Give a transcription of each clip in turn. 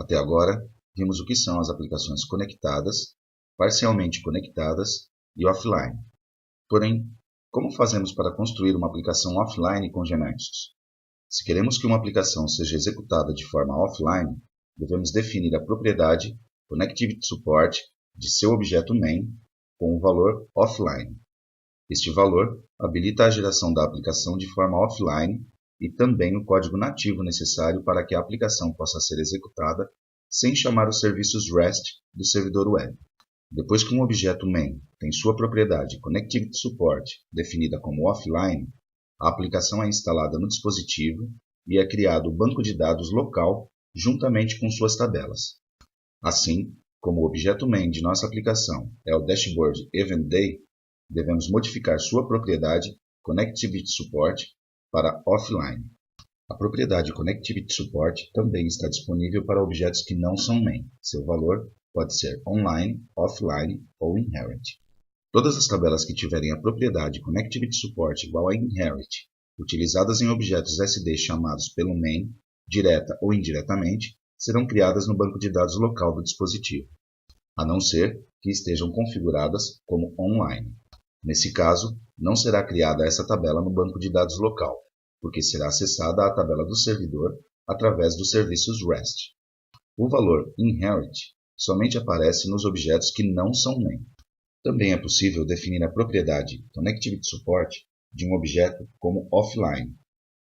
Até agora, vimos o que são as aplicações conectadas, parcialmente conectadas e offline. Porém, como fazemos para construir uma aplicação offline com GNexus? Se queremos que uma aplicação seja executada de forma offline, devemos definir a propriedade ConnectivitySupport de seu objeto main com o valor offline. Este valor habilita a geração da aplicação de forma offline e também o código nativo necessário para que a aplicação possa ser executada sem chamar os serviços REST do servidor web. Depois que um objeto main tem sua propriedade ConnectivitySupport definida como offline, a aplicação é instalada no dispositivo e é criado o banco de dados local juntamente com suas tabelas. Assim, como o objeto main de nossa aplicação é o dashboard EventDay, devemos modificar sua propriedade ConnectivitySupport para offline. A propriedade ConnectivitySupport também está disponível para objetos que não são main. Seu valor pode ser online, offline ou inherit. Todas as tabelas que tiverem a propriedade ConnectivitySupport igual a inherit, utilizadas em objetos SD chamados pelo main, direta ou indiretamente, serão criadas no banco de dados local do dispositivo, a não ser que estejam configuradas como online. Nesse caso, não será criada essa tabela no banco de dados local, porque será acessada a tabela do servidor através dos serviços REST. O valor inherit somente aparece nos objetos que não são main. Também é possível definir a propriedade ConnectivitySupport de um objeto como offline,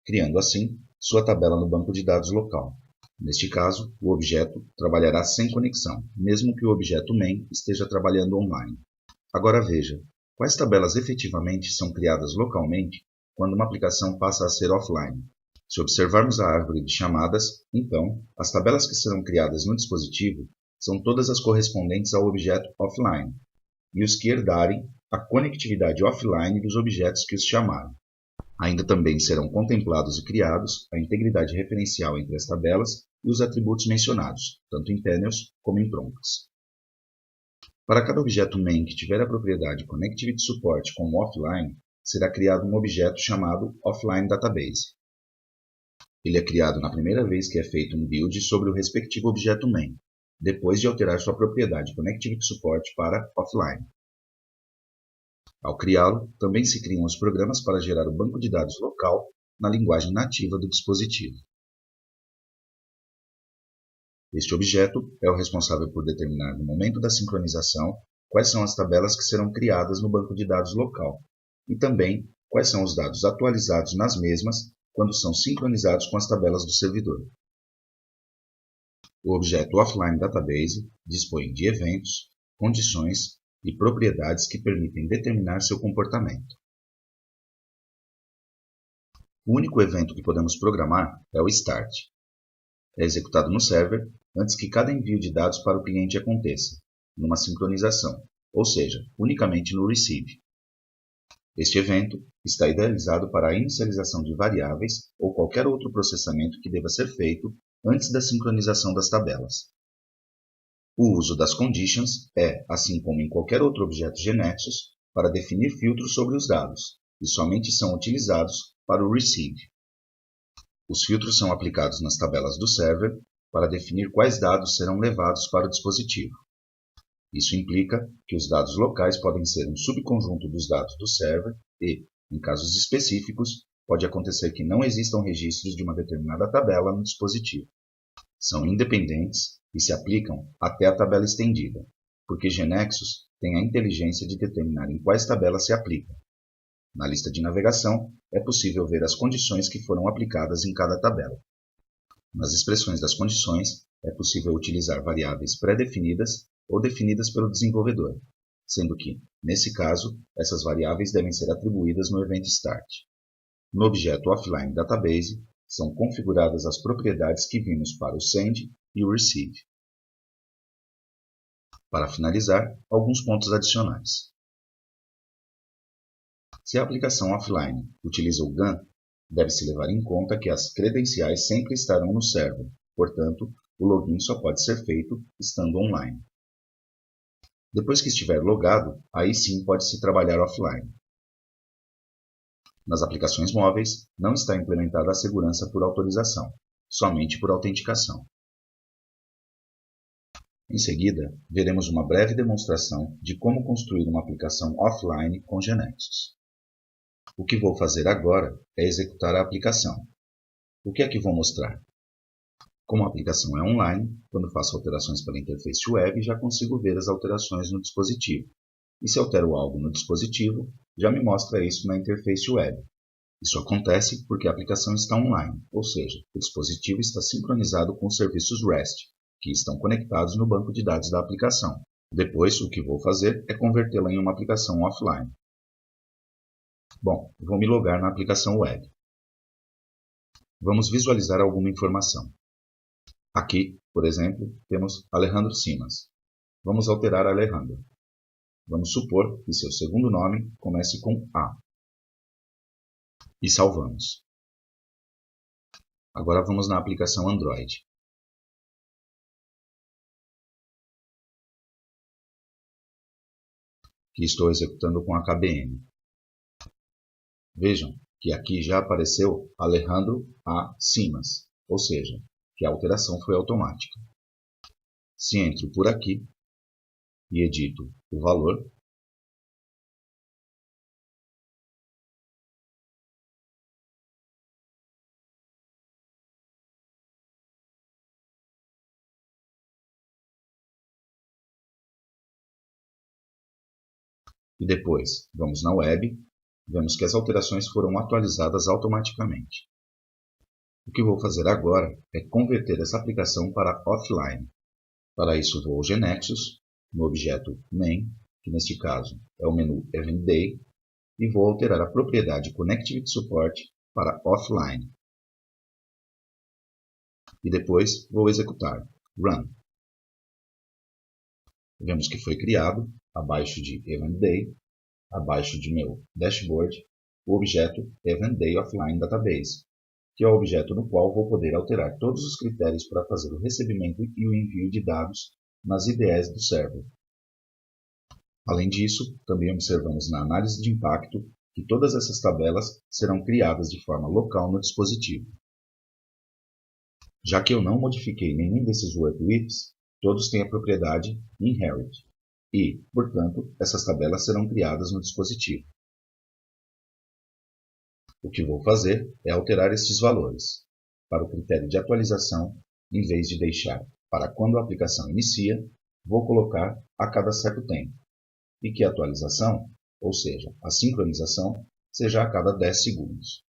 criando assim sua tabela no banco de dados local. Neste caso, o objeto trabalhará sem conexão, mesmo que o objeto main esteja trabalhando online. Agora veja, quais tabelas efetivamente são criadas localmente quando uma aplicação passa a ser offline. Se observarmos a árvore de chamadas, então, as tabelas que serão criadas no dispositivo são todas as correspondentes ao objeto offline, e os que herdarem a conectividade offline dos objetos que os chamaram. Ainda também serão contemplados e criados a integridade referencial entre as tabelas e os atributos mencionados, tanto em panels como em troncas. Para cada objeto main que tiver a propriedade ConnectivitySupport como offline, será criado um objeto chamado OfflineDatabase. Ele é criado na primeira vez que é feito um build sobre o respectivo objeto main, depois de alterar sua propriedade ConnectivitySupport para offline. Ao criá-lo, também se criam os programas para gerar o banco de dados local na linguagem nativa do dispositivo. Este objeto é o responsável por determinar no momento da sincronização quais são as tabelas que serão criadas no banco de dados local e também quais são os dados atualizados nas mesmas quando são sincronizados com as tabelas do servidor. O objeto OfflineDatabase dispõe de eventos, condições e propriedades que permitem determinar seu comportamento. O único evento que podemos programar é o Start. É executado no server antes que cada envio de dados para o cliente aconteça, numa sincronização, ou seja, unicamente no Receive. Este evento está idealizado para a inicialização de variáveis ou qualquer outro processamento que deva ser feito antes da sincronização das tabelas. O uso das conditions é, assim como em qualquer outro objeto GNexus, para definir filtros sobre os dados, e somente são utilizados para o Receive. Os filtros são aplicados nas tabelas do server para definir quais dados serão levados para o dispositivo. Isso implica que os dados locais podem ser um subconjunto dos dados do server e, em casos específicos, pode acontecer que não existam registros de uma determinada tabela no dispositivo. São independentes e se aplicam até a tabela estendida, porque GNexus tem a inteligência de determinar em quais tabelas se aplicam. Na lista de navegação, é possível ver as condições que foram aplicadas em cada tabela. Nas expressões das condições, é possível utilizar variáveis pré-definidas ou definidas pelo desenvolvedor, sendo que, nesse caso, essas variáveis devem ser atribuídas no evento Start. No objeto OfflineDatabase, são configuradas as propriedades que vimos para o Send e o Receive. Para finalizar, alguns pontos adicionais. Se a aplicação offline utiliza o GAN, deve-se levar em conta que as credenciais sempre estarão no server, portanto, o login só pode ser feito estando online. Depois que estiver logado, aí sim pode-se trabalhar offline. Nas aplicações móveis, não está implementada a segurança por autorização, somente por autenticação. Em seguida, veremos uma breve demonstração de como construir uma aplicação offline com Genexus. O que vou fazer agora é executar a aplicação. O que é que vou mostrar? Como a aplicação é online, quando faço alterações pela interface web, já consigo ver as alterações no dispositivo. E se altero algo no dispositivo, já me mostra isso na interface web. Isso acontece porque a aplicação está online, ou seja, o dispositivo está sincronizado com os serviços REST, que estão conectados no banco de dados da aplicação. Depois, o que vou fazer é convertê-la em uma aplicação offline. Bom, vou me logar na aplicação web. Vamos visualizar alguma informação. Aqui, por exemplo, temos Alejandro Simas. Vamos alterar Alejandro. Vamos supor que seu segundo nome comece com A. E salvamos. Agora vamos na aplicação Android. Que estou executando com a KBM. Vejam que aqui já apareceu Alejandro A. Simas, ou seja, que a alteração foi automática. Se entro por aqui e edito o valor, e depois vamos na web, vemos que as alterações foram atualizadas automaticamente. O que vou fazer agora é converter essa aplicação para offline. Para isso vou ao Genexus, no objeto main, que neste caso é o menu Event Day, e vou alterar a propriedade Connectivity Support para offline. E depois vou executar Run. Vemos que foi criado, abaixo de Event Day, abaixo de meu dashboard, o objeto Event Day Offline Database, que é o objeto no qual vou poder alterar todos os critérios para fazer o recebimento e o envio de dados nas IDEs do server. Além disso, também observamos na análise de impacto que todas essas tabelas serão criadas de forma local no dispositivo. Já que eu não modifiquei nenhum desses workwiths, todos têm a propriedade inherit e, portanto, essas tabelas serão criadas no dispositivo. O que vou fazer é alterar estes valores. Para o critério de atualização, em vez de deixar para quando a aplicação inicia, vou colocar a cada certo tempo. E que a atualização, ou seja, a sincronização, seja a cada 10 segundos.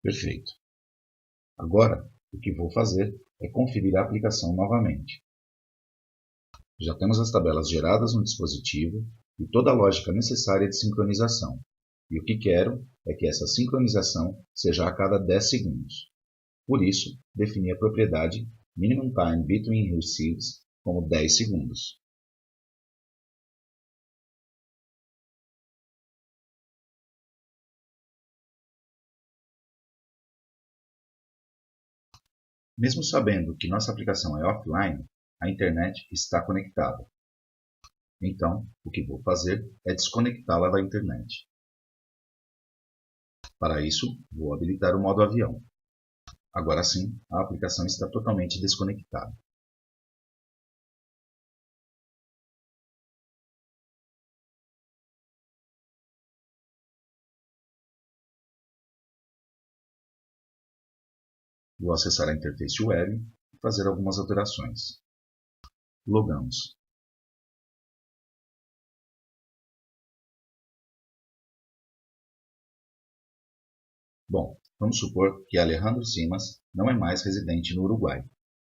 Perfeito. Agora, o que vou fazer é conferir a aplicação novamente. Já temos as tabelas geradas no dispositivo e toda a lógica necessária de sincronização. E o que quero é que essa sincronização seja a cada 10 segundos. Por isso, defini a propriedade Minimum Time Between Receives como 10 segundos. Mesmo sabendo que nossa aplicação é offline, a internet está conectada. Então, o que vou fazer é desconectá-la da internet. Para isso, vou habilitar o modo avião. Agora sim, a aplicação está totalmente desconectada. Vou acessar a interface web e fazer algumas alterações. Logamos. Bom, vamos supor que Alejandro Simas não é mais residente no Uruguai,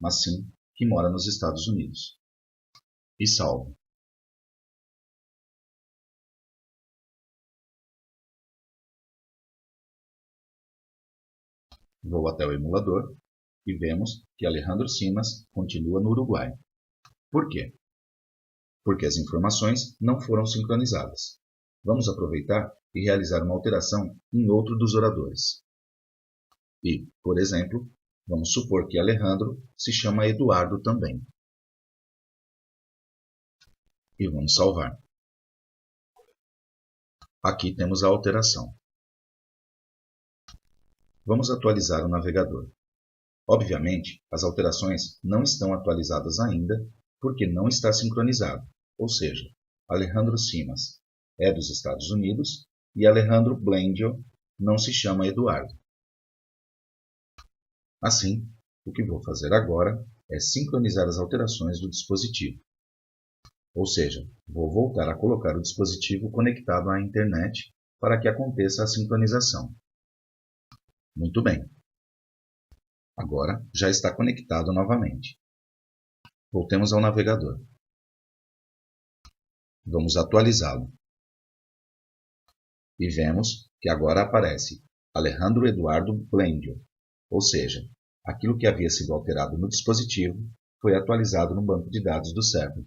mas sim que mora nos Estados Unidos. E salvo. Vou até o emulador e vemos que Alejandro Simas continua no Uruguai. Por quê? Porque as informações não foram sincronizadas. Vamos aproveitar e realizar uma alteração em outro dos oradores. E, por exemplo, vamos supor que Alejandro se chama Eduardo também. E vamos salvar. Aqui temos a alteração. Vamos atualizar o navegador. Obviamente, as alterações não estão atualizadas ainda porque não está sincronizado, ou seja, Alejandro Simas é dos Estados Unidos e Alejandro Blendio não se chama Eduardo. Assim, o que vou fazer agora é sincronizar as alterações do dispositivo. Ou seja, vou voltar a colocar o dispositivo conectado à internet para que aconteça a sincronização. Muito bem. Agora já está conectado novamente. Voltemos ao navegador. Vamos atualizá-lo. E vemos que agora aparece Alejandro Eduardo Blendio, ou seja, aquilo que havia sido alterado no dispositivo foi atualizado no banco de dados do server.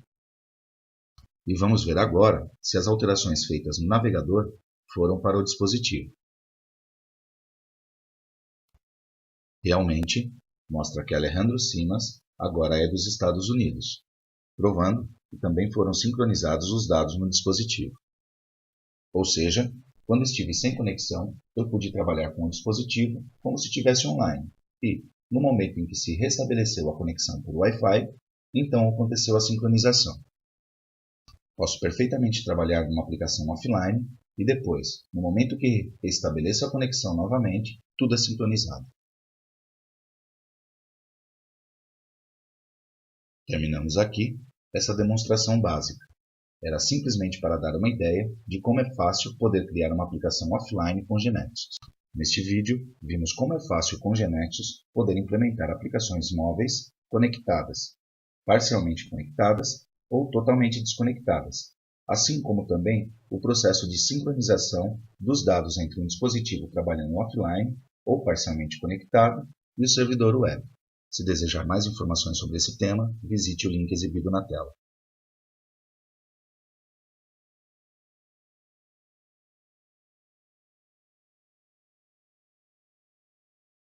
E vamos ver agora se as alterações feitas no navegador foram para o dispositivo. Realmente, mostra que Alejandro Simas agora é dos Estados Unidos, provando que também foram sincronizados os dados no dispositivo. Ou seja, quando estive sem conexão, eu pude trabalhar com o dispositivo como se estivesse online e, no momento em que se restabeleceu a conexão por Wi-Fi, então aconteceu a sincronização. Posso perfeitamente trabalhar numa aplicação offline e depois, no momento que restabeleço a conexão novamente, tudo é sincronizado. Terminamos aqui essa demonstração básica. Era simplesmente para dar uma ideia de como é fácil poder criar uma aplicação offline com GeneXus. Neste vídeo, vimos como é fácil com GeneXus poder implementar aplicações móveis conectadas, parcialmente conectadas ou totalmente desconectadas, assim como também o processo de sincronização dos dados entre um dispositivo trabalhando offline ou parcialmente conectado e o servidor web. Se desejar mais informações sobre esse tema, visite o link exibido na tela.